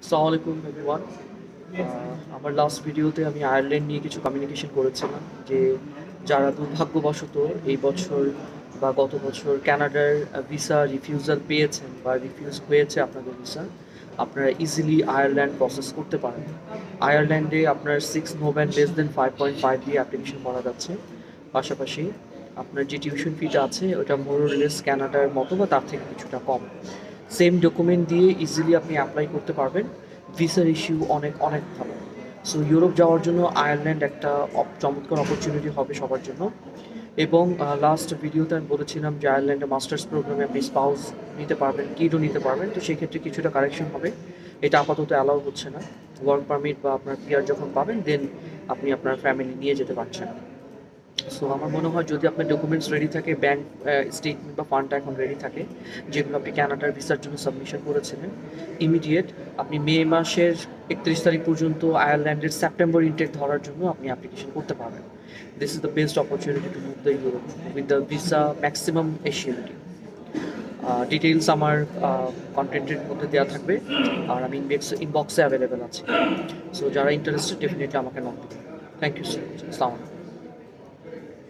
আসসালামু আলাইকুম এভরিওয়ান। আমার লাস্ট ভিডিওতে আমি আয়ারল্যান্ড নিয়ে কিছু কমিউনিকেশন করেছিলাম যে যারা দুর্ভাগ্যবশত এই বছর বা গত বছর কানাডার ভিসা রিফিউজাল পেয়েছেন বা রিফিউজ হয়েছে আপনাদের ভিসা, আপনারা ইজিলি আয়ারল্যান্ড প্রসেস করতে পারেন। আয়ারল্যান্ডে আপনার 6 নোভেন <5.5 দিয়ে অ্যাপ্লিকেশন করা যাচ্ছে। পাশাপাশি আপনার যে টিউশন ফিটা আছে ওটা মোরলেস কানাডার মতো বা তার থেকে কিছুটা কম। সেম ডকুমেন্ট দিয়ে ইজিলি আপনি অ্যাপ্লাই করতে পারবেন। ভিসার ইস্যু অনেক অনেক ভালো। সো ইউরোপ যাওয়ার জন্য আয়ারল্যান্ড একটা চমৎকার অপরচুনিটি হবে সবার জন্য। এবং লাস্ট ভিডিওতে আমি বলেছিলাম যে আয়ারল্যান্ডে মাস্টার্স প্রোগ্রামে আপনি স্পাউস নিতে পারবেন, কিডও নিতে পারবেন। তো সেক্ষেত্রে কিছুটা কারেকশন হবে। এটা আপাতত অ্যালাউ হচ্ছে না। ওয়ার্ক পারমিট বা আপনার পিআর যখন পাবেন দেন আপনি আপনার ফ্যামিলি নিয়ে যেতে পারছেন। সো আমার মনে হয় যদি আপনার ডকুমেন্টস রেডি থাকে, ব্যাংক স্টেটমেন্ট বা ফান্ডটা এখন রেডি থাকে, যেগুলো আপনি কানাডার ভিসার জন্য সাবমিশন করেছিলেন, ইমিডিয়েট আপনি মে মাসের 31 তারিখ পর্যন্ত আয়ারল্যান্ডের সেপ্টেম্বর ইনটেক ধরার জন্য আপনি অ্যাপ্লিকেশন করতে পারবেন। This is the best opportunity to move the Europe with the visa maximum এশিয়ালিটি। ডিটেইলস আমার কন্টেন্টের মধ্যে দেওয়া থাকবে, আর আমি ইনবক্সে অ্যাভেলেবেল আছি। সো যারা ইন্টারেস্টেড ডেফিনেটলি আমাকে নক করবেন। Thank you so much. আসসালামু আলাইকুম।